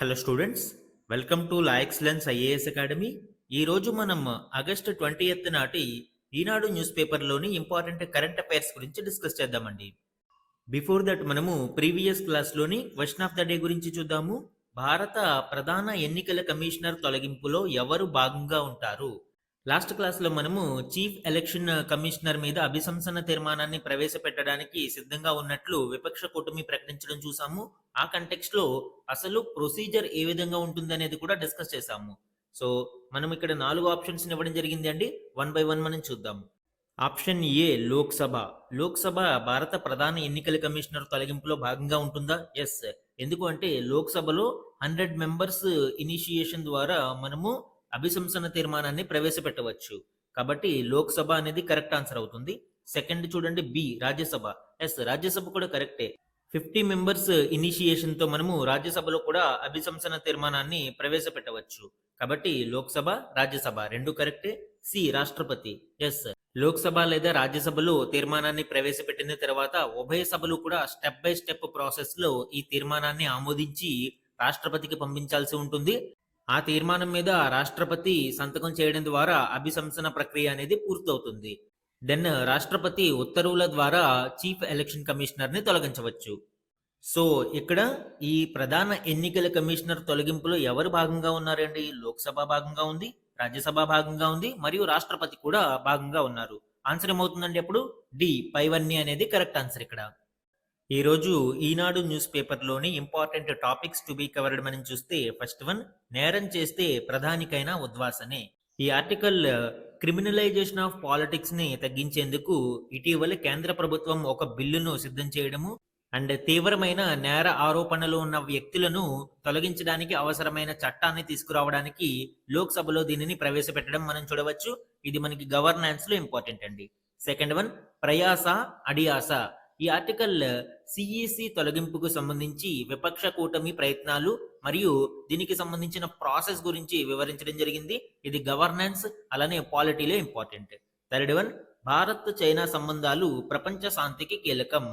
Hello students, welcome to La excellence IAS academy. ఈరోజు మనం August 20th నాటి Eenadu news పేపర్లోని ఇంపార్టెంట్ కరెంట్ అఫైర్స్ గురించి డిస్కస్ చేద్దామండి. బిఫోర్ దట్ మనము ప్రీవియస్ క్లాస్లోని క్వశ్చన్ ఆఫ్ ద డే గురించి చూద్దాము. భారత ప్రధాన ఎన్నికల కమిషనర్ తొలగింపులో ఎవరు భాగంగా ఉంటారు? లాస్ట్ క్లాస్లో మనము చీఫ్ ఎలక్షన్ కమిషనర్ మీద అభిశంసన తీర్మానాన్ని ప్రవేశపెట్టడానికి సిద్ధంగా ఉన్నట్లు విపక్ష కూటమి ప్రకటించడం చూసాము. ఆ కంటెక్స్ట్లో అసలు ప్రొసీజర్ ఏ విధంగా ఉంటుంది అనేది కూడా డిస్కస్ చేసాము. సో మనం ఇక్కడ 4 ఆప్షన్స్ ఇవ్వడం జరిగింది అండి. 1 by 1 మనం చూద్దాం. Option A Lok Sabha. లోక్సభ భారత ప్రధాన ఎన్నికల కమిషనర్ తొలగింపులో భాగంగా ఉంటుందా? ఎస్. ఎందుకు అంటే లోక్సభలో 100 మెంబర్స్ ఇనిషియేషన్ ద్వారా మనము అభిశంసన తీర్మానాన్ని ప్రవేశపెట్టవచ్చు. కాబట్టి లోక్సభ అనేది కరెక్ట్ ఆన్సర్ అవుతుంది. సెకండ్ చూడండి, బి రాజ్యసభ. ఎస్, రాజ్యసభ కూడా కరెక్టే. 50 మెంబర్స్ ఇనిషియేషన్తో మనము రాజ్యసభలో కూడా అభిశంసన తీర్మానాన్ని ప్రవేశపెట్టవచ్చు. కాబట్టి లోక్సభ, రాజ్యసభ రెండు కరెక్టే. సి రాష్ట్రపతి. ఎస్, లోక్సభ లేదా రాజ్యసభలో తీర్మానాన్ని ప్రవేశపెట్టిన తర్వాత ఉభయ సభలు కూడా స్టెప్ బై స్టెప్ ప్రాసెస్లో ఈ తీర్మానాన్ని ఆమోదించి రాష్ట్రపతికి పంపించాల్సి ఉంటుంది. ఆ తీర్మానం మీద రాష్ట్రపతి సంతకం చేయడం ద్వారా అభిశంసన ప్రక్రియ అనేది పూర్తవుతుంది. దెన్ రాష్ట్రపతి ఉత్తర్వుల ద్వారా చీఫ్ ఎలక్షన్ కమిషనర్ని తొలగించవచ్చు. సో ఇక్కడ ఈ ప్రధాన ఎన్నికల కమిషనర్ తొలగింపులో ఎవరు భాగంగా ఉన్నారండి? లోక్సభ భాగంగా ఉంది, రాజ్యసభ భాగంగా ఉంది, మరియు రాష్ట్రపతి కూడా భాగంగా ఉన్నారు. ఆన్సర్ ఏమవుతుందండి అప్పుడు? డి పైవన్నీ అనేది కరెక్ట్ ఆన్సర్ ఇక్కడ. ఈరోజు ఈనాడు న్యూస్ పేపర్లోని important topics to be covered మనం చూస్తే ఫస్ట్ వన్, నేరం చేస్తే ప్రధానికైనా ఉద్వాసనే. ఈ ఆర్టికల్ క్రిమినలైజేషన్ ఆఫ్ పాలిటిక్స్ ని తగ్గించేందుకు ఇటీవల కేంద్ర ప్రభుత్వం ఒక బిల్లును సిద్ధం చేయడము అండ్ తీవ్రమైన నేర ఆరోపణలు ఉన్న వ్యక్తులను తొలగించడానికి అవసరమైన చట్టాన్ని తీసుకురావడానికి లోక్సభలో దీనిని ప్రవేశపెట్టడం మనం చూడవచ్చు. ఇది మనకి గవర్నెన్స్ లో ఇంపార్టెంట్ అండి. సెకండ్ వన్, ప్రయాస అడియాస. ఈ ఆర్టికల్ సిఈసి తొలగింపుకు సంబంధించి విపక్ష కూటమి ప్రయత్నాలు మరియు దీనికి సంబంధించిన ప్రాసెస్ గురించి వివరించడం జరిగింది. ఇది గవర్నెన్స్ అలానే పాలిటీలో important. Third one, Bharat China సంబంధాలు ప్రపంచ శాంతికి కీలకం.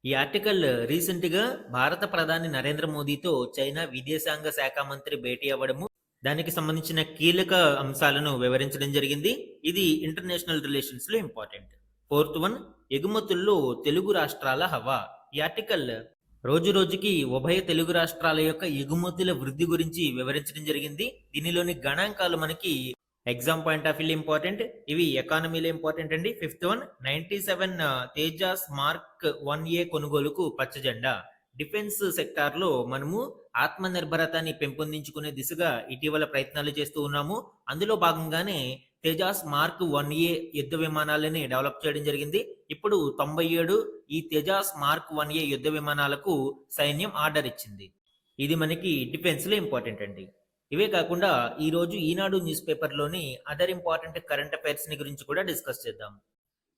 ఈ ఆర్టికల్ రీసెంట్ గా భారత ప్రధాని నరేంద్ర మోదీతో చైనా విదేశాంగ శాఖ మంత్రి భేటీ అవ్వడము, దానికి సంబంధించిన కీలక అంశాలను వివరించడం జరిగింది. ఇది ఇంటర్నేషనల్ రిలేషన్స్ లో ఇంపార్టెంట్. ఫోర్త్ వన్, ఎగుమతుల్లో తెలుగు రాష్ట్రాల హవా. ఈ ఆర్టికల్ రోజు రోజుకి ఉభయ తెలుగు రాష్ట్రాల యొక్క ఎగుమతుల వృద్ధి గురించి వివరించడం జరిగింది. దీనిలోని గణాంకాలు మనకి exam point of view important, ఇవి ఎకానమీలో ఇంపార్టెంట్ అండి. Fifth one, 97 Tejas mark 1A కొనుగోలుకు పచ్చజెండా. డిఫెన్స్ సెక్టార్ లో మనము ఆత్మనిర్భరతని పెంపొందించుకునే దిశగా ఇటీవల ప్రయత్నాలు చేస్తూ ఉన్నాము. అందులో భాగంగానే తేజాస్ మార్క్ 1A యుద్ధ విమానాలని డెవలప్ చేయడం జరిగింది. ఇప్పుడు 97 ఈ తేజాస్ మార్క్ 1A యుద్ధ విమానాలకు సైన్యం ఆర్డర్ ఇచ్చింది. ఇది మనకి డిఫెన్స్ లో ఇంపార్టెంట్ అండి. ఇవే కాకుండా ఈ రోజు ఈనాడు న్యూస్ పేపర్లోని అదర్ ఇంపార్టెంట్ కరెంట్ అఫైర్స్ ని గురించి కూడా డిస్కస్ చేద్దాం.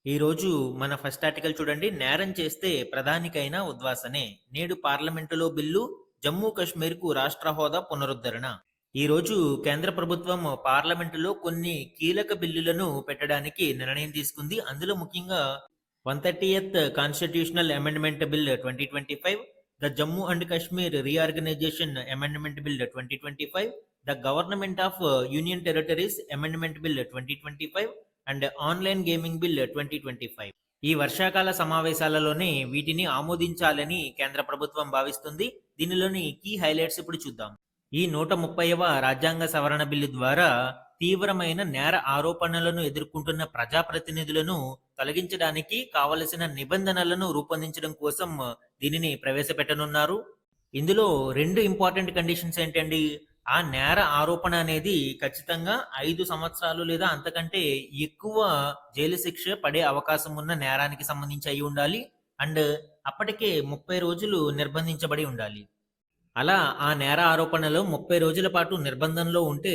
ఈ రోజు మన ఫస్ట్ ఆర్టికల్ చూడండి, నేరం చేస్తే ప్రధానికైనా ఉద్వాసనే. నేడు పార్లమెంటులో బిల్లు, జమ్మూ కాశ్మీర్ కు రాష్ట్ర హోదా పునరుద్ధరణ. ఈ రోజు కేంద్ర ప్రభుత్వం పార్లమెంటులో కొన్ని కీలక బిల్లులను పెట్టడానికి నిర్ణయం తీసుకుంది. అందులో ముఖ్యంగా 130th constitutional amendment bill 2025, the Jammu and Kashmir reorganisation amendment bill 2025, the government of union territories amendment bill 2025 and online gaming bill 2025. ఈ వర్షాకాల సమావేశాలలోనే వీటిని ఆమోదించాలని కేంద్ర ప్రభుత్వం భావిస్తుంది. దీనిలోని కీ హైలైట్స్ ఇప్పుడు చూద్దాం. ఈ 130వ రాజ్యాంగ సవరణ బిల్లు ద్వారా తీవ్రమైన నేర ఆరోపణలను ఎదుర్కొంటున్న ప్రజాప్రతినిధులను తొలగించడానికి కావలసిన నిబంధనలను రూపొందించడం కోసం దీనిని ప్రవేశపెట్టనున్నారు. ఇందులో 2 ఇంపార్టెంట్ కండిషన్స్ ఏంటండి? ఆ నేర ఆరోపణ అనేది ఖచ్చితంగా 5 సంవత్సరాలు లేదా అంతకంటే ఎక్కువ జైలు శిక్ష పడే అవకాశం ఉన్న నేరానికి సంబంధించి అయి ఉండాలి. అండ్ అప్పటికే 30 రోజులు నిర్బంధించబడి ఉండాలి. అలా ఆ నేర ఆరోపణలో 30 రోజుల పాటు నిర్బంధంలో ఉంటే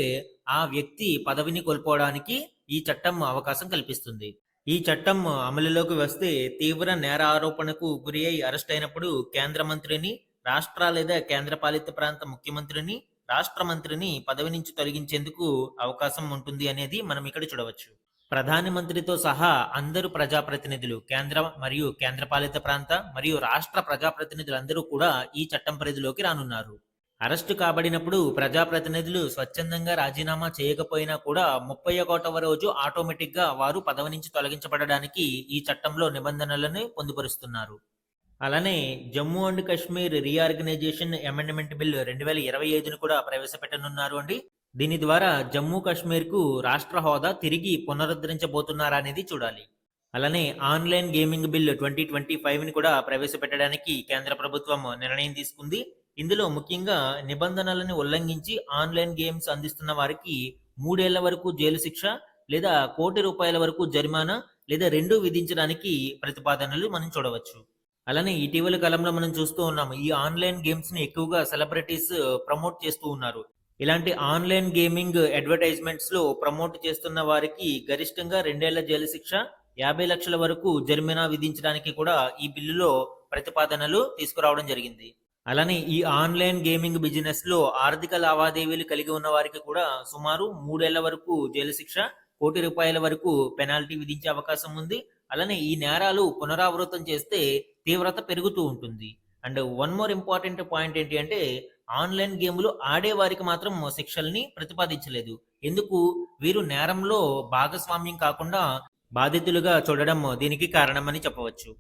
ఆ వ్యక్తి పదవిని కోల్పోవడానికి ఈ చట్టం అవకాశం కల్పిస్తుంది. ఈ చట్టం అమలులోకి వస్తే తీవ్ర నేర ఆరోపణకు గురి అయి అరెస్ట్ అయినప్పుడు కేంద్ర మంత్రిని, రాష్ట్ర లేదా కేంద్రపాలిత ప్రాంత ముఖ్యమంత్రిని, రాష్ట్ర మంత్రిని పదవి నుంచి తొలగించేందుకు అవకాశం ఉంటుంది అనేది మనం ఇక్కడ చూడవచ్చు. ప్రధానమంత్రితో సహా అందరూ ప్రజాప్రతినిధులు, కేంద్ర మరియు కేంద్రపాలిత ప్రాంత మరియు రాష్ట్ర ప్రజాప్రతినిధులందరూ కూడా ఈ చట్టం పరిధిలోకి రానున్నారు. అరెస్టు కాబడినప్పుడు ప్రజాప్రతినిధులు స్వచ్ఛందంగా రాజీనామా చేయకపోయినా కూడా 31వ రోజు ఆటోమేటిక్గా వారు పదవి నుంచి తొలగించబడడానికి ఈ చట్టంలో నిబంధనలను పొందుపరుస్తున్నారు. అలానే Jammu and Kashmir reorganisation amendment bill 2025ను కూడా ప్రవేశపెట్టనున్నారు అండి. దీని ద్వారా జమ్మూ కాశ్మీర్కు రాష్ట్ర హోదా తిరిగి పునరుద్ధరించబోతున్నారా అనేది చూడాలి. అలానే ఆన్లైన్ గేమింగ్ బిల్ 2025ని కూడా ప్రవేశపెట్టడానికి కేంద్ర ప్రభుత్వం నిర్ణయం తీసుకుంది. ఇందులో ముఖ్యంగా నిబంధనలను ఉల్లంఘించి ఆన్లైన్ గేమ్స్ అందిస్తున్న వారికి 3 ఏళ్ల వరకు జైలు శిక్ష లేదా ₹1,00,00,000 వరకు జరిమానా లేదా రెండూ విధించడానికి ప్రతిపాదనలు మనం చూడవచ్చు. అలానే ఇటీవల కాలంలో మనం చూస్తూ ఉన్నాము. ఈ ఆన్లైన్ గేమ్స్ ని ఎక్కువగా సెలబ్రిటీస్ ప్రమోట్ చేస్తూ ఉన్నారు. ఇలాంటి ఆన్లైన్ గేమింగ్ అడ్వర్టైజ్మెంట్స్ లో ప్రమోట్ చేస్తున్న వారికి గరిష్టంగా 2 ఏళ్ల జైలు శిక్ష, 50 లక్షల వరకు జరిమానా విధించడానికి కూడా ఈ బిల్లులో ప్రతిపాదనలు తీసుకురావడం జరిగింది. అలానే ఈ ఆన్లైన్ గేమింగ్ బిజినెస్ లో ఆర్థిక లావాదేవీలు కలిగి ఉన్న వారికి కూడా సుమారు 3 ఏళ్ల వరకు జైలు శిక్ష, ₹1,00,00,000 వరకు పెనాల్టీ విధించే అవకాశం ఉంది. అలానే ఈ నేరాలు పునరావృతం చేస్తే తీవ్రత పెరుగుతూ ఉంటుంది. And one more important point ఏంటి అంటే ఆన్లైన్ గేములు ఆడే వారికి మాత్రం శిక్షల్ని ప్రతిపాదించలేదు. ఎందుకు? వీరు నేరంలో భాగస్వామ్యం కాకుండా బాధితులుగా చూడడం దీనికి కారణమని చెప్పవచ్చు.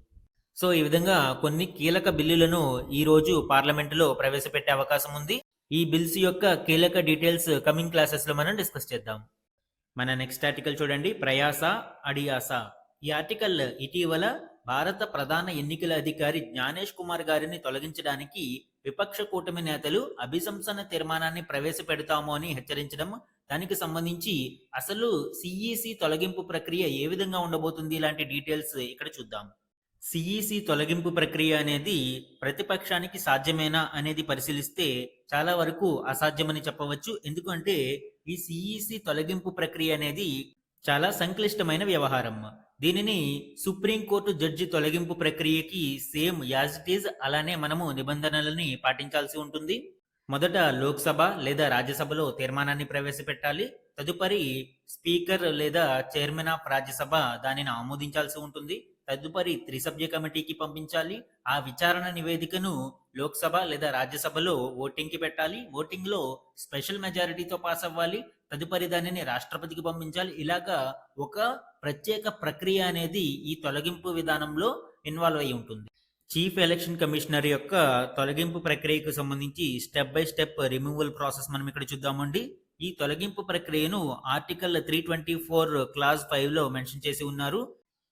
సో ఈ విధంగా కొన్ని కీలక బిల్లులను ఈ రోజు పార్లమెంటులో ప్రవేశపెట్టే అవకాశం ఉంది. ఈ బిల్స్ యొక్క కీలక డీటెయిల్స్ కమింగ్ క్లాసెస్ లో మనం డిస్కస్ చేద్దాం. మన నెక్స్ట్ ఆర్టికల్ చూడండి, ప్రయాస అడియాస. ఈ ఆర్టికల్ ఇటీవల భారత ప్రధాన ఎన్నికల అధికారి జ్ఞానేష్ కుమార్ గారిని తొలగించడానికి విపక్ష కూటమి నేతలు అభిశంసన తీర్మానాన్ని ప్రవేశపెడతాము అని హెచ్చరించడం, దానికి సంబంధించి అసలు సిఈసి తొలగింపు ప్రక్రియ ఏ విధంగా ఉండబోతుంది ఇలాంటి డీటెయిల్స్ ఇక్కడ చూద్దాం. సిఈసి తొలగింపు ప్రక్రియ అనేది ప్రతిపక్షానికి సాధ్యమేనా అనేది పరిశీలిస్తే చాలా వరకు అసాధ్యమని చెప్పవచ్చు. ఎందుకంటే ఈ సిఈసి తొలగింపు ప్రక్రియ అనేది చాలా సంక్లిష్టమైన వ్యవహారం. దీనిని సుప్రీంకోర్టు జడ్జి తొలగింపు ప్రక్రియకి సేమ్ యాజ్ ఇట్ ఈజ్ అలానే మనము నిబంధనలని పాటించాల్సి ఉంటుంది. మొదట లోక్సభ లేదా రాజ్యసభలో తీర్మానాన్ని ప్రవేశపెట్టాలి. తదుపరి స్పీకర్ లేదా చైర్మన్ ఆఫ్ రాజ్యసభ దానిని ఆమోదించాల్సి ఉంటుంది. తదుపరి త్రిసభ్య కమిటీకి పంపించాలి. ఆ విచారణ నివేదికను లోక్సభ లేదా రాజ్యసభలో ఓటింగ్ కి పెట్టాలి. ఓటింగ్ లో స్పెషల్ మెజారిటీతో పాస్ అవ్వాలి. తదుపరి దానిని రాష్ట్రపతికి పంపించాలి. ఇలాగా ఒక ప్రత్యేక ప్రక్రియ అనేది ఈ తొలగింపు విధానంలో ఇన్వాల్వ్ అయి ఉంటుంది. చీఫ్ ఎలక్షన్ కమిషనర్ యొక్క తొలగింపు ప్రక్రియకు సంబంధించి step by step removal process మనం ఇక్కడ చూద్దామండి. ఈ తొలగింపు ప్రక్రియను ఆర్టికల్ 324 క్లాజ్ 5 లో మెన్షన్ చేసి ఉన్నారు.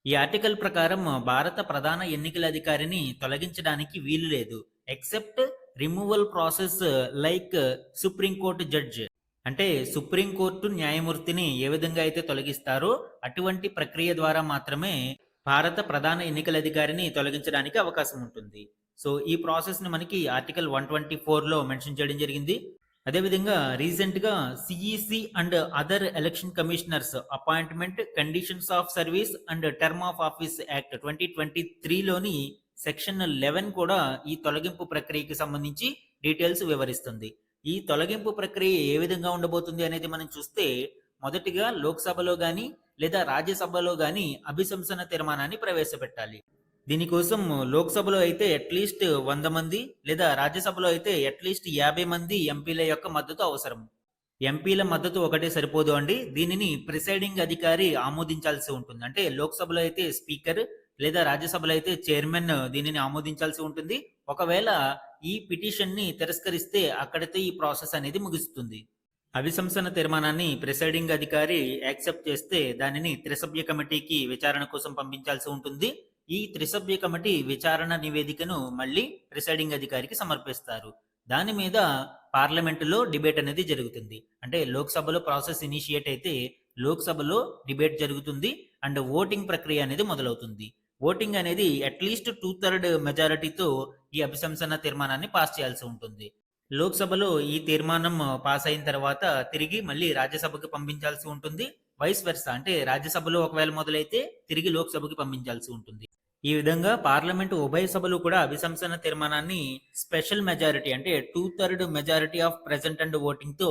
ఈ ఆర్టికల్ ప్రకారం భారత ప్రధాన ఎన్నికల అధికారిని తొలగించడానికి వీలు లేదు except removal process like supreme court judge. అంటే సుప్రీంకోర్టు న్యాయమూర్తిని ఏ విధంగా అయితే తొలగిస్తారో అటువంటి ప్రక్రియ ద్వారా మాత్రమే భారత ప్రధాన ఎన్నికల అధికారిని తొలగించడానికి అవకాశం ఉంటుంది. సో ఈ ప్రాసెస్ ని మనకి ఆర్టికల్ 124 లో మెన్షన్ చేయడం జరిగింది. అదేవిధంగా రీసెంట్ గా CEC and other election commissioners appointment conditions of service and term of office act 2023 లోని సెక్షన్ 11 కూడా ఈ తొలగింపు ప్రక్రియకి సంబంధించి డీటెయిల్స్ వివరిస్తుంది. ఈ తొలగింపు ప్రక్రియ ఏ విధంగా ఉండబోతుంది అనేది మనం చూస్తే మొదటిగా లోక్సభలో గాని లేదా రాజ్యసభలో గాని అభిశంసన తీర్మానాన్ని ప్రవేశపెట్టాలి. దీనికోసం లోక్సభలో అయితే అట్లీస్ట్ 100 మంది లేదా రాజ్యసభలో అయితే అట్లీస్ట్ 50 మంది ఎంపీల యొక్క మద్దతు అవసరం. ఎంపీల మద్దతు ఒకటే సరిపోదు అండి. దీనిని ప్రిసైడింగ్ అధికారి ఆమోదించాల్సి ఉంటుంది. అంటే లోక్సభలో అయితే స్పీకర్ లేదా రాజ్యసభలో అయితే చైర్మన్ దీనిని ఆమోదించాల్సి ఉంటుంది. ఒకవేళ ఈ పిటిషన్ ని తిరస్కరిస్తే అక్కడితో ఈ ప్రాసెస్ అనేది ముగుస్తుంది. అభిశంసన తీర్మానాన్ని ప్రిసైడింగ్ అధికారి యాక్సెప్ట్ చేస్తే దానిని త్రిసభ్య కమిటీకి విచారణ కోసం పంపించాల్సి ఉంటుంది. ఈ త్రిసభ్య కమిటీ విచారణ నివేదికను మళ్ళీ ప్రిసైడింగ్ అధికారికి సమర్పిస్తారు. దాని మీద పార్లమెంటులో డిబేట్ అనేది జరుగుతుంది. అంటే లోక్సభలో ప్రాసెస్ ఇనిషియేట్ అయితే లోక్సభలో డిబేట్ జరుగుతుంది అండ్ ఓటింగ్ ప్రక్రియ అనేది మొదలవుతుంది. ఓటింగ్ అనేది అట్లీస్ట్ 2/3 మెజారిటీతో ఈ అభిశంసన తీర్మానాన్ని పాస్ చేయాల్సి ఉంటుంది. లోక్సభలో ఈ తీర్మానం పాస్ అయిన తర్వాత తిరిగి మళ్ళీ రాజ్యసభకు పంపించాల్సి ఉంటుంది. వైస్ వెర్సా, అంటే రాజ్యసభలో ఒకవేళ మొదలైతే తిరిగి లోక్సభకి పంపించాల్సి ఉంటుంది. ఈ విధంగా పార్లమెంటు ఉభయ సభలు కూడా అభిశంసన తీర్మానాన్ని స్పెషల్ మెజారిటీ అంటే 2/3 majority of present and voting తో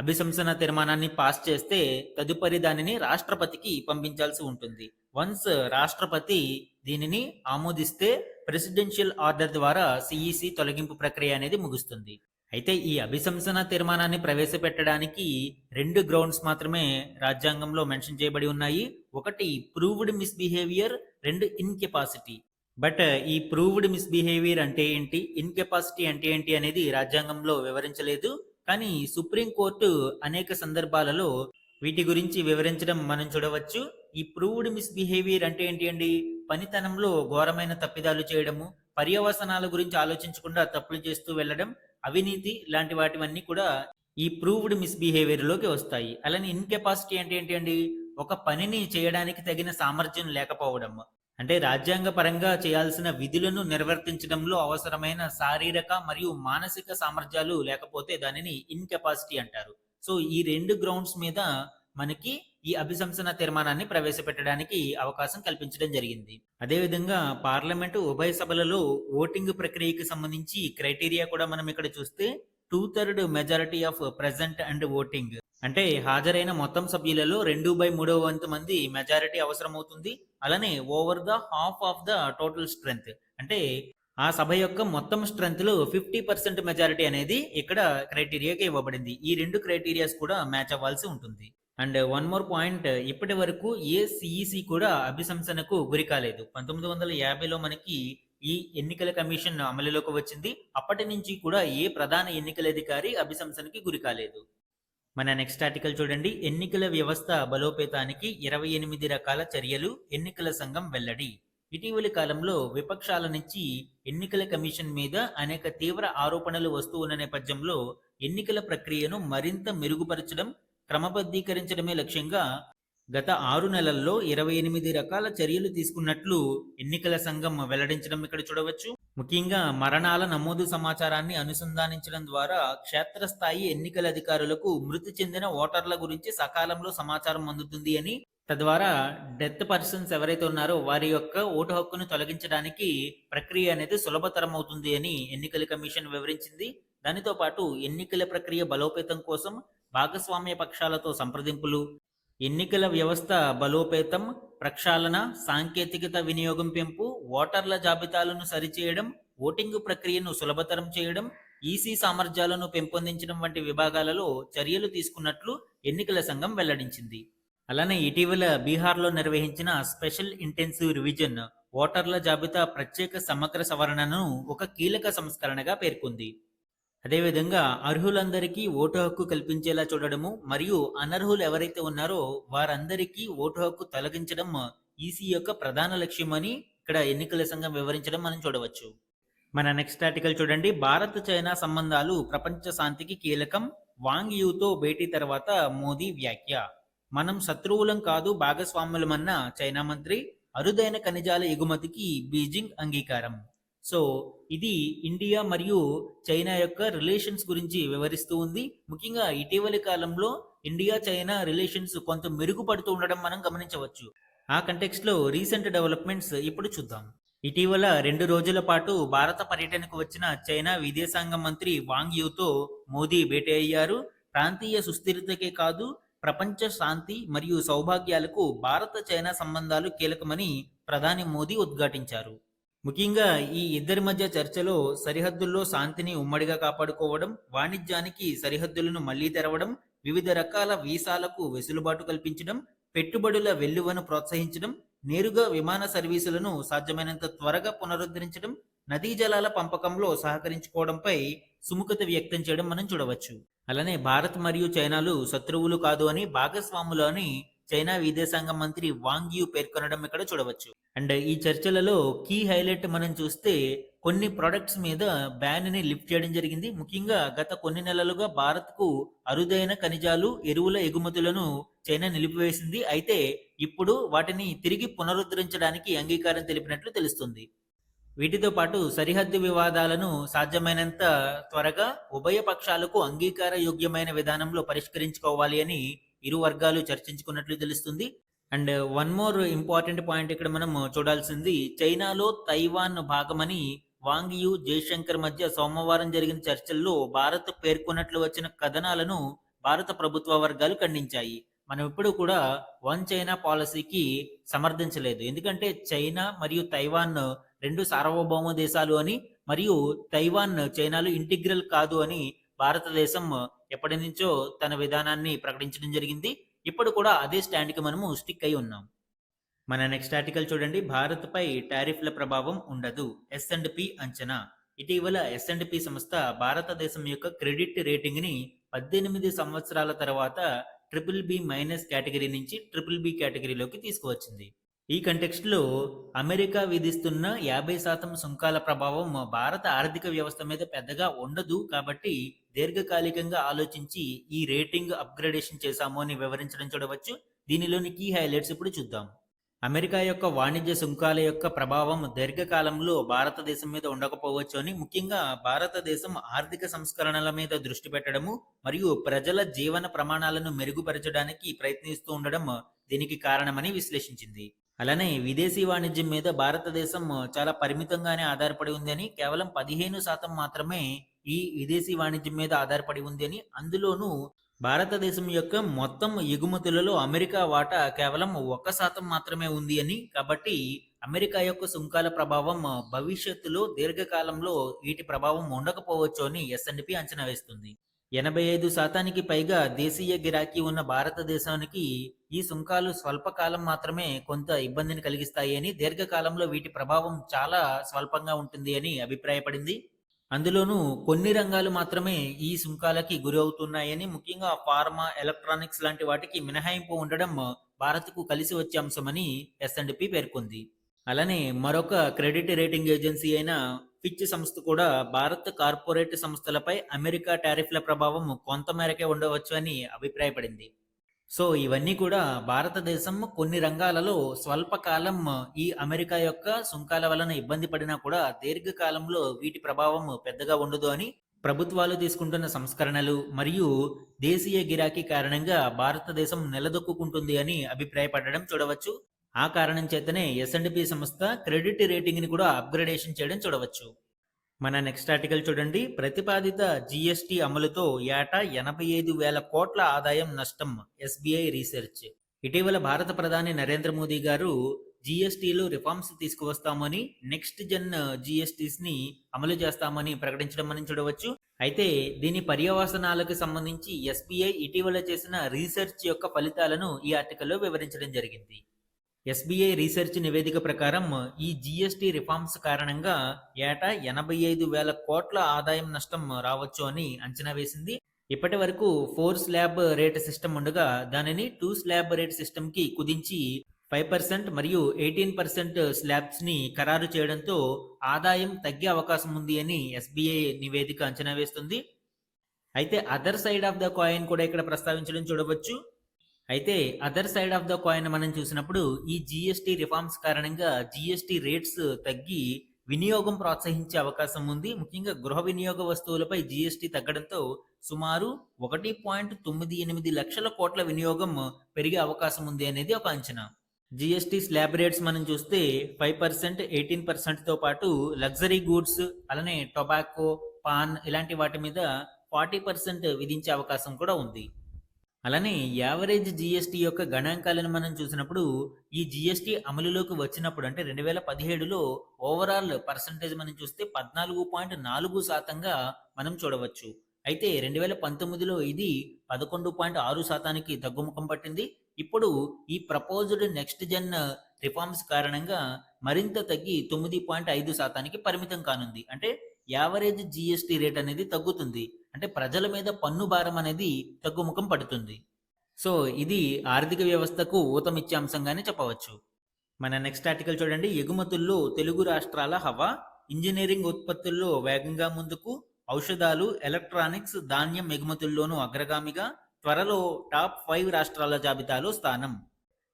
అభిశంసన తీర్మానాన్ని పాస్ చేస్తే తదుపరి దానిని రాష్ట్రపతికి పంపించాల్సి ఉంటుంది. వన్స్ రాష్ట్రపతి దీనిని ఆమోదిస్తే ప్రెసిడెన్షియల్ ఆర్డర్ ద్వారా సిఈసి తొలగింపు ప్రక్రియ అనేది ముగుస్తుంది. అయితే ఈ అభిశంసన తీర్మానాన్ని ప్రవేశపెట్టడానికి 2 గ్రౌండ్స్ మాత్రమే రాజ్యాంగంలో మెన్షన్ చేయబడి ఉన్నాయి. ఒకటి ప్రూవ్డ్ మిస్‌బిహేవియర్, 2 ఇన్‌కెపాసిటీ. బట్ ఈ ప్రూవ్డ్ మిస్‌బిహేవియర్ అంటే ఏంటి? ఇన్‌కెపాసిటీ అంటే ఏంటి అనేది రాజ్యాంగంలో వివరించలేదు. కానీ సుప్రీం కోర్టు అనేక సందర్భాలలో వీటి గురించి వివరించడం మనం చూడవచ్చు. ఈ ప్రూవ్డ్ మిస్‌బిహేవియర్ అంటే ఏంటి అండి? పనితనంలో ఘోరమైన తప్పిదాలు చేయడము, పర్యవసనాల గురించి ఆలోచించకుండా తప్పులు చేస్తూ వెళ్ళడం, అవినీతి ఇలాంటి వాటివన్నీ కూడా ఈ ప్రూవ్డ్ మిస్‌బిహేవియర్‌లోకి వస్తాయి. అలానే ఇన్‌కెపాసిటీ అంటే ఏంటి అండి? ఒక పనిని చేయడానికి తగిన సామర్థ్యం లేకపోవడం. అంటే రాజ్యాంగ పరంగా చేయాల్సిన విధులను నిర్వర్తించడంలో అవసరమైన శారీరక మరియు మానసిక సామర్థ్యాలు లేకపోతే దానిని ఇన్‌కెపాసిటీ అంటారు. సో, ఈ 2 గ్రౌండ్స్ మీద మనకి ఈ అభిశంసన తీర్మానాన్ని ప్రవేశపెట్టడానికి అవకాశం కల్పించడం జరిగింది. అదేవిధంగా పార్లమెంటు ఉభయ సభలలో ఓటింగ్ ప్రక్రియకి సంబంధించి క్రైటీరియా కూడా మనం ఇక్కడ చూస్తే 2/3 majority of present and voting. అంటే హాజరైన మొత్తం సభ్యులలో 2/3 వంతు మంది మెజారిటీ అవసరమవుతుంది. అలానే over the half of the total strength. అంటే ఆ సభ యొక్క మొత్తం స్ట్రెంత్‌లో 50% మెజారిటీ అనేది ఇక్కడ క్రైటీరియాగా ఇవ్వబడింది. ఈ 2 క్రైటీరియాస్ కూడా మ్యాచ్ అవ్వాల్సి ఉంటుంది. అండ్ వన్ మోర్ పాయింట్, ఇప్పటి వరకు ఏ సీఈసీ కూడా అభిశంసనకు గురి కాలేదు. 1950లో మనకి ఈ ఎన్నికల కమిషన్ అమలులోకి వచ్చింది. అప్పటి నుంచి కూడా ఏ ప్రధాన ఎన్నికల అధికారి అభిశంసనకి గురి కాలేదు. మన నెక్స్ట్ ఆర్టికల్ చూడండి. ఎన్నికల వ్యవస్థ బలోపేతానికి 28 రకాల చర్యలు ఎన్నికల సంఘం వెల్లడి. ఇటీవలి కాలంలో విపక్షాల నుంచి ఎన్నికల కమిషన్ మీద అనేక తీవ్ర ఆరోపణలు వస్తూ ఉన్న నేపథ్యంలో ఎన్నికల ప్రక్రియను మరింత మెరుగుపరచడం, క్రమబద్ధీకరించడమే లక్ష్యంగా గత 6 నెలల్లో 28 రకాల చర్యలు తీసుకున్నట్లు ఎన్నికల సంఘం వెల్లడించడం ఇక్కడ చూడవచ్చు. ముఖ్యంగా మరణాల నమోదు సమాచారాన్ని అనుసంధానించడం ద్వారా క్షేత్రస్థాయి ఎన్నికల అధికారులకు మృతి చెందిన ఓటర్ల గురించి సకాలంలో సమాచారం అందుతుంది అని, తద్వారా డెత్ పర్సన్స్ ఎవరైతే ఉన్నారో వారి యొక్క ఓటు హక్కును తొలగించడానికి ప్రక్రియ అనేది సులభతరం అవుతుంది అని ఎన్నికల కమిషన్ వివరించింది. దానితో పాటు ఎన్నికల ప్రక్రియ బలోపేతం కోసం భాగస్వామ్య పక్షాలతో సంప్రదింపులు, ఎన్నికల వ్యవస్థ బలోపేతం, ప్రక్షాళన, సాంకేతికత వినియోగం పెంపు, ఓటర్ల జాబితాలను సరిచేయడం, ఓటింగ్ ప్రక్రియను సులభతరం చేయడం, ఈసీ సామర్థ్యాలను పెంపొందించడం వంటి విభాగాలలో చర్యలు తీసుకున్నట్లు ఎన్నికల సంఘం వెల్లడించింది. అలానే ఇటీవల బీహార్లో నిర్వహించిన స్పెషల్ ఇంటెన్సివ్ రివిజన్ ఓటర్ల జాబితా ప్రత్యేక సమగ్ర సవరణను ఒక కీలక సంస్కరణగా పేర్కొంది. అదేవిధంగా అర్హులందరికీ ఓటు హక్కు కల్పించేలా చూడడము మరియు అనర్హులు ఎవరైతే ఉన్నారో వారందరికీ ఓటు హక్కు తొలగించడం ఈసీ యొక్క ప్రధాన లక్ష్యమని ఇక్కడ ఎన్నికల సంఘం వివరించడం మనం చూడవచ్చు. మన నెక్స్ట్ ఆర్టికల్ చూడండి. భారత్ చైనా సంబంధాలు ప్రపంచ శాంతికి కీలకం, వాంగ్ యూతో భేటీ తర్వాత మోదీ వ్యాఖ్య. మనం శత్రువులం కాదు భాగస్వాములమన్న చైనా మంత్రి, అరుదైన ఖనిజాల ఎగుమతికి బీజింగ్ అంగీకారం. సో ఇది ఇండియా మరియు చైనా యొక్క రిలేషన్స్ గురించి వివరిస్తూ ఉంది. ముఖ్యంగా ఇటీవలి కాలంలో ఇండియా చైనా రిలేషన్స్ కొంత మెరుగుపడుతూ ఉండడం మనం గమనించవచ్చు. ఆ కంటెక్స్ట్ లో రీసెంట్ డెవలప్మెంట్స్ ఇప్పుడు చూద్దాం. ఇటీవల 2 రోజుల పాటు భారత పర్యటనకు వచ్చిన చైనా విదేశాంగ మంత్రి వాంగ్ యూతో మోదీ భేటీ అయ్యారు. ప్రాంతీయ సుస్థిరతకే కాదు ప్రపంచ శాంతి మరియు సౌభాగ్యాలకు భారత చైనా సంబంధాలు కీలకమని ప్రధాని మోదీ ఉద్ఘాటించారు. ముఖ్యంగా ఈ ఇద్దరి మధ్య చర్చలో సరిహద్దుల్లో శాంతిని ఉమ్మడిగా కాపాడుకోవడం, వాణిజ్యానికి సరిహద్దులను మళ్లీ తెరవడం, వివిధ రకాల వీసాలకు వెసులుబాటు కల్పించడం, పెట్టుబడుల వెల్లువను ప్రోత్సహించడం, నేరుగా విమాన సర్వీసులను సాధ్యమైనంత త్వరగా పునరుద్ధరించడం, నదీ జలాల పంపకంలో సహకరించుకోవడంపై సుముఖత వ్యక్తం చేయడం మనం చూడవచ్చు. అలానే భారత్ మరియు చైనాలు శత్రువులు కాదు అని, భాగస్వాములు అని చైనా విదేశాంగ మంత్రి వాంగ్ యూ పేర్కొనడం ఇక్కడ చూడవచ్చు. అండ్ ఈ చర్చలలో కీ హైలైట్ మనం చూస్తే కొన్ని ప్రొడక్ట్స్ మీద బ్యాన్ ని లిఫ్ట్ చేయడం జరిగింది. ముఖ్యంగా గత కొన్ని నెలలుగా భారత్ కు అరుదైన ఖనిజాలు, ఎరువుల ఎగుమతులను చైనా నిలిపివేసింది. అయితే ఇప్పుడు వాటిని తిరిగి పునరుద్ధరించడానికి అంగీకారం తెలిపినట్లు తెలుస్తుంది. వీటితో పాటు సరిహద్దు వివాదాలను సాధ్యమైనంత త్వరగా ఉభయ పక్షాలకు అంగీకార యోగ్యమైన విధానంలో పరిష్కరించుకోవాలి అని ఇరు వర్గాలు చర్చించుకున్నట్లు తెలుస్తుంది. And one more important point ఇక్కడ మనం చూడాల్సింది, చైనాలో తైవాన్ భాగమని వాంగ్ యూ, జయశంకర్ మధ్య సోమవారం జరిగిన చర్చల్లో భారత్ పేర్కొన్నట్లు వచ్చిన కథనాలను భారత ప్రభుత్వ వర్గాలు ఖండించాయి. మనం ఇప్పుడు కూడా వన్ చైనా పాలసీకి సమర్థించలేదు. ఎందుకంటే చైనా మరియు తైవాన్ 2 సార్వభౌమ దేశాలు అని, మరియు తైవాన్ చైనాలో ఇంటిగ్రల్ కాదు అని భారతదేశం ఎప్పటి నుంచో తన విధానాన్ని ప్రకటించడం జరిగింది. ఇప్పుడు కూడా అదే స్టాండ్‌కి మనము స్టిక్ అయి ఉన్నాం. మన నెక్స్ట్ ఆర్టికల్ చూడండి. భారత్‌పై టారిఫ్ల ప్రభావం ఉండదు. ఎస్&పి అంచనా. ఇటీవల ఎస్&పి సంస్థ భారతదేశం యొక్క క్రెడిట్ రేటింగ్‌ని 18 సంవత్సరాల తర్వాత ట్రిపుల్ బి మైనస్ కేటగిరీ నుంచి ట్రిపుల్ బి కేటగిరీలోకి తీసుకువచ్చింది. ఈ కంటెక్స్ట్‌లో అమెరికా విధిస్తున్న 50% సుంకాల ప్రభావం భారత ఆర్థిక వ్యవస్థ మీద పెద్దగా ఉండదు. కాబట్టి దీర్ఘకాలికంగా ఆలోచించి ఈ రేటింగ్ అప్‌గ్రేడేషన్ చేశాము అని వివరించడం చూడవచ్చు. దీనిలోని కీ హైలైట్స్ ఇప్పుడు చూద్దాం. అమెరికా యొక్క వాణిజ్య సుంకాల యొక్క ప్రభావం దీర్ఘకాలంలో భారతదేశం మీద ఉండకపోవచ్చు అని, ముఖ్యంగా భారతదేశం ఆర్థిక సంస్కరణల మీద దృష్టి పెట్టడము మరియు ప్రజల జీవన ప్రమాణాలను మెరుగుపరచడానికి ప్రయత్నిస్తూ ఉండడం దీనికి కారణమని విశ్లేషించింది. అలానే విదేశీ వాణిజ్యం మీద భారతదేశం చాలా పరిమితంగానే ఆధారపడి ఉంది అని, కేవలం 15% మాత్రమే ఈ విదేశీ వాణిజ్యం మీద ఆధారపడి ఉంది అని, అందులోనూ భారతదేశం యొక్క మొత్తం ఎగుమతులలో అమెరికా వాటా కేవలం 1% మాత్రమే ఉంది అని, కాబట్టి అమెరికా యొక్క సుంకాల ప్రభావం భవిష్యత్తులో దీర్ఘకాలంలో వీటి ప్రభావం ఉండకపోవచ్చు అని ఎస్&పి అంచనా వేస్తుంది. 85% పైగా దేశీయ గిరాకీ ఉన్న భారతదేశానికి ఈ సుంకాలు స్వల్పకాలం మాత్రమే కొంత ఇబ్బందిని కలిగిస్తాయి అని, దీర్ఘకాలంలో వీటి ప్రభావం చాలా స్వల్పంగా ఉంటుంది అని అభిప్రాయపడింది. అందులోనూ కొన్ని రంగాలు మాత్రమే ఈ సుంకాలకి గురి అవుతున్నాయని, ముఖ్యంగా ఫార్మా, ఎలక్ట్రానిక్స్ లాంటి వాటికి మినహాయింపు ఉండడం భారత్కు కలిసి వచ్చే అంశమని ఎస్&పి పేర్కొంది. అలానే మరొక క్రెడిట్ రేటింగ్ ఏజెన్సీ అయిన ఫిచ్ సంస్థ కూడా భారత్ కార్పొరేట్ సంస్థలపై అమెరికా టారిఫ్ల ప్రభావం కొంతమేరకే ఉండవచ్చు అని అభిప్రాయపడింది. సో ఇవన్నీ కూడా భారతదేశం కొన్ని రంగాలలో స్వల్పకాలం ఈ అమెరికా యొక్క సుంకాల వలన ఇబ్బంది పడినా కూడా దీర్ఘకాలంలో వీటి ప్రభావం పెద్దగా ఉండదు అని, ప్రభుత్వాలు తీసుకుంటున్న సంస్కరణలు మరియు దేశీయ గిరాకీ కారణంగా భారతదేశం నిలదొక్కుంటుంది అని అభిప్రాయపడడం చూడవచ్చు. ఆ కారణం చేతనే ఎస్&పి సంస్థ క్రెడిట్ రేటింగ్ని కూడా అప్గ్రేడేషన్ చేయడం చూడవచ్చు. మన నెక్స్ట్ ఆర్టికల్ చూడండి. ప్రతిపాదిత జీఎస్టీ అమలుతో ఏటా 85,000 కోట్ల ఆదాయం నష్టం ఎస్బీఐ రీసెర్చ్. ఇటీవల భారత ప్రధాని నరేంద్ర మోదీ గారు జీఎస్టీలో రిఫార్మ్స్ తీసుకువస్తామని, నెక్స్ట్ జెన్ జీఎస్టీస్ని అమలు చేస్తామని ప్రకటించడం మనం చూడవచ్చు. అయితే దీని పర్యవసనాలకు సంబంధించి ఎస్బీఐ ఇటీవల చేసిన రీసెర్చ్ యొక్క ఫలితాలను ఈ ఆర్టికల్లో వివరించడం జరిగింది. ఎస్బీఐ రీసెర్చ్ నివేదిక ప్రకారం ఈ జీఎస్టీ రిఫార్మ్స్ కారణంగా ఏటా 85,000 కోట్ల ఆదాయం నష్టం రావచ్చు అని అంచనా వేసింది. ఇప్పటి వరకు 4 స్లాబ్ రేట్ సిస్టమ్ ఉండగా దానిని 2 స్లాబ్ రేట్ సిస్టమ్కి కుదించి 5% మరియు 18% స్లాబ్స్ని ఖరారు చేయడంతో ఆదాయం తగ్గే అవకాశం ఉంది అని ఎస్బీఐ నివేదిక అంచనా వేస్తుంది. అయితే other side of the coin కూడా ఇక్కడ ప్రస్తావించడం చూడవచ్చు. అయితే other side of the coin మనం చూసినప్పుడు ఈ జీఎస్టీ రిఫార్మ్స్ కారణంగా జీఎస్టీ రేట్స్ తగ్గి వినియోగం ప్రోత్సహించే అవకాశం ఉంది. ముఖ్యంగా గృహ వినియోగ వస్తువులపై జీఎస్టీ తగ్గడంతో సుమారు 1.98 లక్షల కోట్ల వినియోగం పెరిగే అవకాశం ఉంది అనేది ఒక అంచనా. జీఎస్టీ స్లాబ్ రేట్స్ మనం చూస్తే 5%, 18%తో పాటు లగ్జరీ గూడ్స్, అలానే టొబాకో, పాన్ ఇలాంటి వాటి మీద 40% విధించే అవకాశం కూడా ఉంది. అలానే యావరేజ్ జీఎస్టీ యొక్క గణాంకాలను మనం చూసినప్పుడు ఈ జీఎస్టీ అమలులోకి వచ్చినప్పుడు అంటే 2017లో ఓవరాల్ పర్సంటేజ్ మనం చూస్తే 14.4%గా మనం చూడవచ్చు. అయితే 2019లో ఇది 11.6%కి తగ్గుముఖం పట్టింది. ఇప్పుడు ఈ ప్రపోజ్డ్ నెక్స్ట్ జెన్ రిఫార్మ్స్ కారణంగా మరింత తగ్గి 9.5%కి పరిమితం కానుంది. అంటే యావరేజ్ జీఎస్టీ రేట్ అనేది తగ్గుతుంది. అంటే ప్రజల మీద పన్ను భారం అనేది తగ్గుముఖం పడుతుంది. సో ఇది ఆర్థిక వ్యవస్థకు ఊతమిచ్చే అంశంగానే చెప్పవచ్చు. మన నెక్స్ట్ ఆర్టికల్ చూడండి. ఎగుమతుల్లో తెలుగు రాష్ట్రాల హవా, ఇంజనీరింగ్ ఉత్పత్తుల్లో వేగంగా ముందుకు, ఔషధాలు, ఎలక్ట్రానిక్స్, ధాన్యం ఎగుమతుల్లోనూ అగ్రగామిగా, త్వరలో టాప్ 5 రాష్ట్రాల జాబితాలో స్థానం.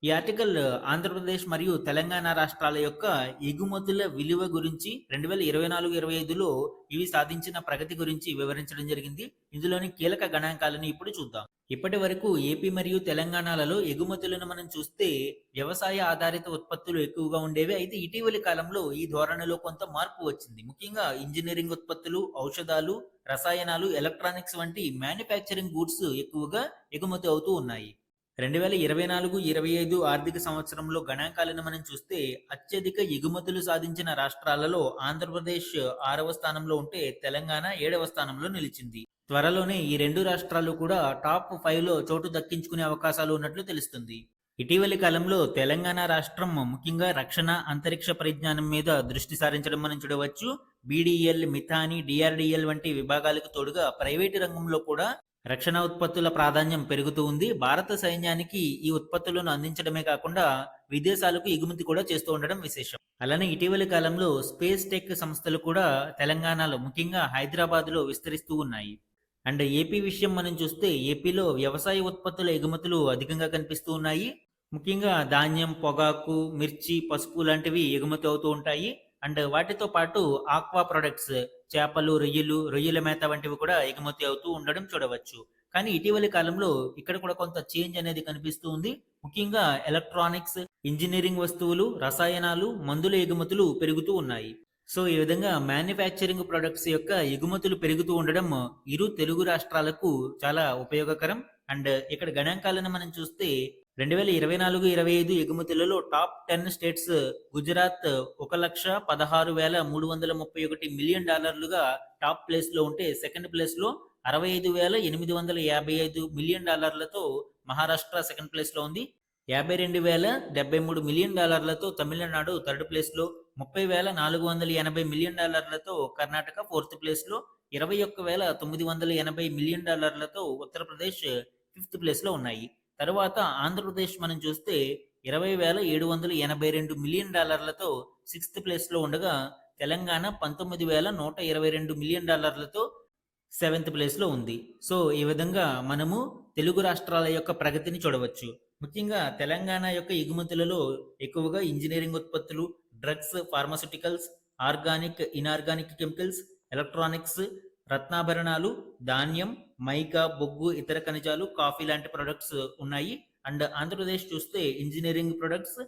ఈ ఆర్టికల్ ఆంధ్రప్రదేశ్ మరియు తెలంగాణ రాష్ట్రాల యొక్క ఎగుమతుల విలువ గురించి 2024-25లో ఇవి సాధించిన ప్రగతి గురించి వివరించడం జరిగింది. ఇందులోని కీలక గణాంకాలను ఇప్పుడు చూద్దాం. ఇప్పటి వరకు ఏపీ మరియు తెలంగాణలలో ఎగుమతులను మనం చూస్తే వ్యవసాయ ఆధారిత ఉత్పత్తులు ఎక్కువగా ఉండేవి. అయితే ఇటీవలి కాలంలో ఈ ధోరణిలో కొంత మార్పు వచ్చింది. ముఖ్యంగా ఇంజనీరింగ్ ఉత్పత్తులు, ఔషధాలు, రసాయనాలు, ఎలక్ట్రానిక్స్ వంటి మ్యానుఫ్యాక్చరింగ్ గూడ్స్ ఎక్కువగా ఎగుమతి అవుతూ ఉన్నాయి. 2024-25 ఆర్థిక సంవత్సరంలో గణాంకాలను మనం చూస్తే అత్యధిక ఎగుమతులు సాధించిన రాష్ట్రాలలో ఆంధ్రప్రదేశ్ 6వ స్థానంలో ఉంటే తెలంగాణ 7వ స్థానంలో నిలిచింది. త్వరలోనే ఈ రెండు రాష్ట్రాలు కూడా టాప్ 5లో చోటు దక్కించుకునే అవకాశాలు ఉన్నట్లు తెలుస్తుంది. ఇటీవలి కాలంలో తెలంగాణ రాష్ట్రం ముఖ్యంగా రక్షణ, అంతరిక్ష పరిజ్ఞానం మీద దృష్టి సారించడం మనం చూడవచ్చు. బీడీఎల్, మిథాని, డిఆర్డీఎల్ వంటి విభాగాలకు తోడుగా ప్రైవేటు రంగంలో కూడా రక్షణ ఉత్పత్తుల ప్రాధాన్యం పెరుగుతూ ఉంది. భారత సైన్యానికి ఈ ఉత్పత్తులను అందించడమే కాకుండా విదేశాలకు ఎగుమతి కూడా చేస్తూ ఉండడం విశేషం. అలానే ఇటీవలి కాలంలో స్పేస్ టెక్ సంస్థలు కూడా తెలంగాణలో ముఖ్యంగా హైదరాబాద్లో విస్తరిస్తూ ఉన్నాయి. అండ్ ఏపీ విషయం మనం చూస్తే ఏపీలో వ్యవసాయ ఉత్పత్తుల ఎగుమతులు అధికంగా కనిపిస్తూ ఉన్నాయి. ముఖ్యంగా ధాన్యం, పొగాకు, మిర్చి, పసుపు లాంటివి ఎగుమతి అవుతూ ఉంటాయి. అండ్ వాటితో పాటు ఆక్వా ప్రొడక్ట్స్, చేపలు, రొయ్యల మేత వంటివి కూడా ఎగుమతి అవుతూ ఉండడం చూడవచ్చు. కానీ ఇటీవలి కాలంలో ఇక్కడ కూడా కొంత చేంజ్ అనేది కనిపిస్తూ ఉంది. ముఖ్యంగా ఎలక్ట్రానిక్స్, ఇంజనీరింగ్ వస్తువులు, రసాయనాలు, మందుల ఎగుమతులు పెరుగుతూ ఉన్నాయి. సో ఈ విధంగా మ్యానుఫ్యాక్చరింగ్ ప్రొడక్ట్స్ యొక్క ఎగుమతులు పెరుగుతూ ఉండడం ఇరు తెలుగు రాష్ట్రాలకు చాలా ఉపయోగకరం. అండ్ ఇక్కడ గణాంకాలను మనం చూస్తే 2024-25 ఎగుమతులలో top 10 states Gujarat $1,16,331 million top place లో ఉంటే సెకండ్ ప్లేస్ లో $65,855 మిలియన్ మహారాష్ట్ర సెకండ్ ప్లేస్ లో ఉంది. $52,073 మిలియన్ తమిళనాడు థర్డ్ ప్లేస్ లో, $30,480 మిలియన్ కర్ణాటక ఫోర్త్ ప్లేస్ లో, $21,980 మిలియన్ ఉత్తరప్రదేశ్ ఫిఫ్త్ ప్లేస్ లో ఉన్నాయి. తర్వాత ఆంధ్రప్రదేశ్ మనం చూస్తే $20,782 మిలియన్ సిక్స్త్ ప్లేస్ లో ఉండగా తెలంగాణ $19,122 మిలియన్ సెవెంత్ ప్లేస్ లో ఉంది. సో ఈ విధంగా మనము తెలుగు రాష్ట్రాల యొక్క ప్రగతిని చూడవచ్చు. ముఖ్యంగా తెలంగాణ యొక్క ఎగుమతులలో ఎక్కువగా ఇంజనీరింగ్ ఉత్పత్తులు, drugs, pharmaceuticals, organic, inorganic chemicals, electronics, రత్నాభరణాలు, ధాన్యం, మైకా, బొగ్గు, ఇతర ఖనిజాలు, కాఫీ లాంటి ప్రొడక్ట్స్ ఉన్నాయి. అండ్ ఆంధ్రప్రదేశ్ చూస్తే ఇంజనీరింగ్ ప్రొడక్ట్స్,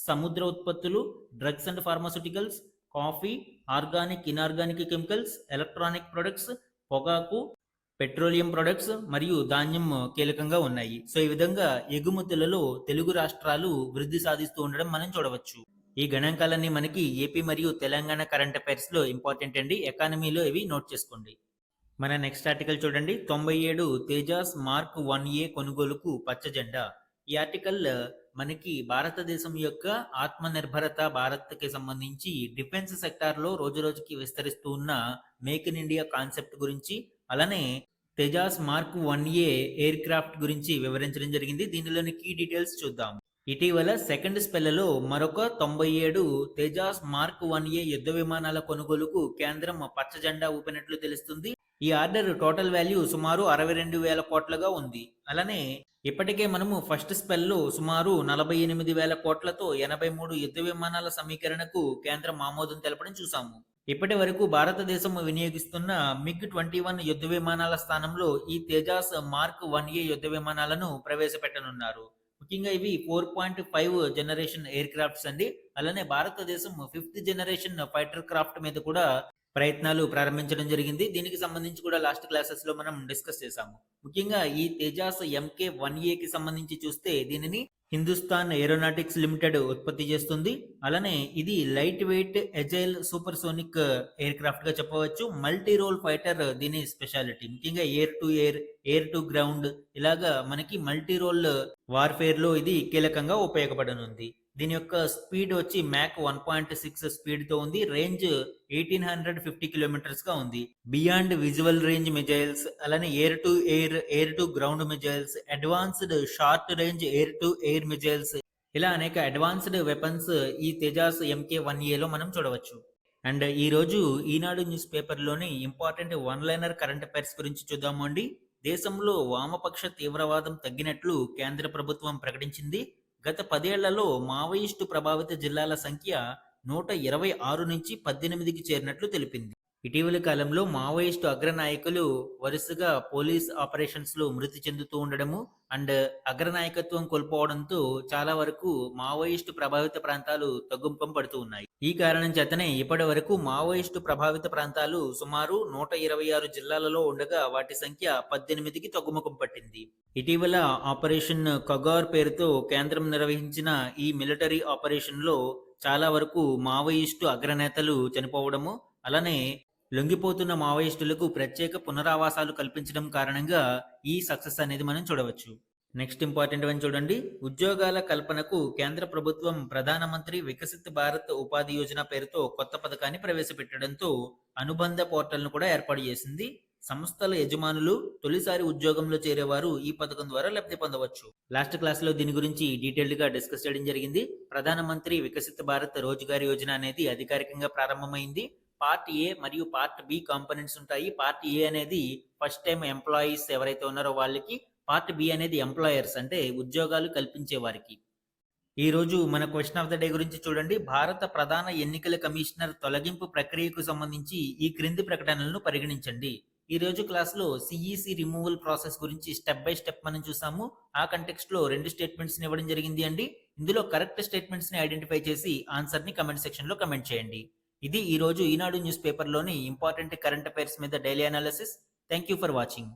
సముద్ర ఉత్పత్తులు, drugs and pharmaceuticals, coffee, organic, inorganic chemicals, electronic products, పొగాకు, పెట్రోలియం ప్రొడక్ట్స్ మరియు ధాన్యం కీలకంగా ఉన్నాయి. సో ఈ విధంగా ఎగుమతులలో తెలుగు రాష్ట్రాలు వృద్ధి సాధిస్తూ ఉండడం మనం చూడవచ్చు. ఈ గణాంకాలన్నీ మనకి ఏపీ మరియు తెలంగాణ కరెంట్ అఫైర్స్ లో ఇంపార్టెంట్ అండి. ఎకానమీలో ఇవి నోట్ చేసుకోండి. మన నెక్స్ట్ ఆర్టికల్ చూడండి. 97 తేజాస్ మార్క్ 1A కొనుగోలుకు పచ్చ జెండా. ఈ ఆర్టికల్ మనకి భారతదేశం యొక్క ఆత్మనిర్భరత భారత్కి సంబంధించి డిఫెన్స్ సెక్టార్లో రోజు రోజుకి విస్తరిస్తూ ఉన్న మేక్ ఇన్ ఇండియా కాన్సెప్ట్ గురించి, అలానే Tejas mark 1A air craft గురించి వివరించడం జరిగింది. దీనిలోని కీ డీటెయిల్స్ చూద్దాం. ఇటీవల సెకండ్ స్పెల్లో మరొక 97 తేజాస్ మార్క్ 1A యుద్ధ విమానాల కొనుగోలుకు కేంద్రం పచ్చ జెండా ఊపినట్లు తెలుస్తుంది. ఈ ఆర్డర్ టోటల్ వాల్యూ సుమారు 62,000 కోట్లుగా ఉంది. అలానే ఇప్పటికే మనము ఫస్ట్ స్పెల్లో సుమారు 48,000 కోట్లతో 83 యుద్ధ విమానాల సమీకరణకు కేంద్రం ఆమోదం తెలపడం చూసాము. ఇప్పటి వరకు భారతదేశం వినియోగిస్తున్న MiG-21 యుద్ధ విమానాల స్థానంలో ఈ తేజాస్ మార్క్ 1A యుద్ధ విమానాలను ప్రవేశపెట్టనున్నారు. ముఖ్యంగా ఇవి 4.5 జనరేషన్ ఎయిర్ క్రాఫ్ట్స్ అండి. అలానే భారతదేశం 5th జనరేషన్ ఫైటర్ క్రాఫ్ట్ మీద కూడా ప్రయత్నాలు ప్రారంభించడం జరిగింది. దీనికి సంబంధించి కూడా లాస్ట్ క్లాసెస్ లో మనం డిస్కస్ చేసాము. ముఖ్యంగా ఈ తేజాస్ MK-1A సంబంధించి చూస్తే దీనిని హిందుస్థాన్ ఏరోనాటిక్స్ లిమిటెడ్ ఉత్పత్తి చేస్తుంది. అలానే ఇది light weight agile super sonic air craft గా చెప్పవచ్చు. మల్టీ రోల్ ఫైటర్ దీని స్పెషాలిటీ. ముఖ్యంగా air to air, air to ground ఇలాగా మనకి మల్టీ రోల్ వార్ఫేర్ లో ఇది కీలకంగా ఉపయోగపడనుంది. దీని యొక్క స్పీడ్ వచ్చి మ్యాక్ 1.6 స్పీడ్ తో ఉంది. రేంజ్ 1850 కిలోమీటర్స్ గా ఉంది. బియాండ్ విజువల్ రేంజ్ మిజైల్స్, అలానే air to air, air to ground missiles, advanced short range air to air missiles, ఇలా అనేక అడ్వాన్స్డ్ వెపన్స్ ఈ తేజాస్ MK-1A లో మనం చూడవచ్చు. అండ్ ఈ రోజు ఈనాడు న్యూస్ పేపర్ లోని important one liner current affairs గురించి చూద్దాము అండి. దేశంలో వామపక్ష తీవ్రవాదం తగ్గినట్లు కేంద్ర ప్రభుత్వం ప్రకటించింది. గత 10 ఏళ్లలో మావోయిస్టు ప్రభావిత జిల్లాల సంఖ్య 126 నుంచి 18కి చేరినట్లు తెలిపింది. ఇటీవలి కాలంలో మావోయిస్టు అగ్రనాయకులు వరుసగా పోలీస్ ఆపరేషన్స్‌లో మృతి చెందుతూ ఉండడము అండ్ అగ్రనాయకత్వం కోల్పోవడంతో చాలా వరకు మావోయిస్టు ప్రభావిత ప్రాంతాలు తగ్గుముఖం పడుతూ ఉన్నాయి. ఈ కారణం చేతనే ఇప్పటివరకు మావోయిస్టు ప్రభావిత ప్రాంతాలు సుమారు 126 జిల్లాలలో ఉండగా వాటి సంఖ్య 18కి తగ్గుముఖం పట్టింది. ఇటీవల ఆపరేషన్ కగార్ పేరుతో కేంద్రం నిర్వహించిన ఈ మిలిటరీ ఆపరేషన్‌లో చాలా వరకు మావోయిస్టు అగ్రనేతలు చనిపోవడము, అలానే లొంగిపోతున్న మావోయిస్టులకు ప్రత్యేక పునరావాసాలు కల్పించడం కారణంగా ఈ సక్సెస్ అనేది మనం చూడవచ్చు. నెక్స్ట్ ఇంపార్టెంట్ వన్ చూడండి. ఉద్యోగాల కల్పనకు కేంద్ర ప్రభుత్వం ప్రధానమంత్రి వికసిత్ భారత్ ఉపాధి యోజన పేరుతో కొత్త పథకాన్ని ప్రవేశపెట్టడంతో అనుబంధ పోర్టల్ను కూడా ఏర్పాటు చేసింది. సంస్థల యజమానులు తొలిసారి ఉద్యోగంలో చేరేవారు ఈ పథకం ద్వారా లబ్ధి పొందవచ్చు. లాస్ట్ క్లాస్లో దీని గురించి డీటెయిల్డ్ గా డిస్కస్ చేయడం జరిగింది. ప్రధానమంత్రి వికసిత్ భారత్ రోజ్గార్ యోజన అనేది అధికారికంగా ప్రారంభమైంది. పార్ట్ ఏ మరియు పార్ట్ బి కాంపోనెంట్స్ ఉంటాయి. పార్ట్ ఏ అనేది ఫస్ట్ టైం ఎంప్లాయీస్ ఎవరైతే ఉన్నారో వాళ్ళకి, పార్ట్ బి అనేది ఎంప్లాయర్స్ అంటే ఉద్యోగాలు కల్పించే వారికి. ఈ రోజు మన క్వశ్చన్ ఆఫ్ ద డే గురించి చూడండి. భారత ప్రధాన ఎన్నికల కమిషనర్ తొలగింపు ప్రక్రియకు సంబంధించి ఈ క్రింది ప్రకటనలను పరిగణించండి. ఈ రోజు క్లాస్లో సిఈసి రిమూవల్ ప్రాసెస్ గురించి స్టెప్ బై స్టెప్ మనం చూసాము. ఆ కంటెక్స్ట్ లో 2 స్టేట్మెంట్స్ ఇవ్వడం జరిగింది అండి. ఇందులో కరెక్ట్ స్టేట్మెంట్స్ ని ఐడెంటిఫై చేసి ఆన్సర్ ని కమెంట్ సెక్షన్ లో కమెంట్ చేయండి. ఇది ఈ రోజు ఈనాడు న్యూస్ పేపర్లోని ఇంపార్టెంట్ కరెంట్ అఫైర్స్ మీద daily analysis. Thank you for watching.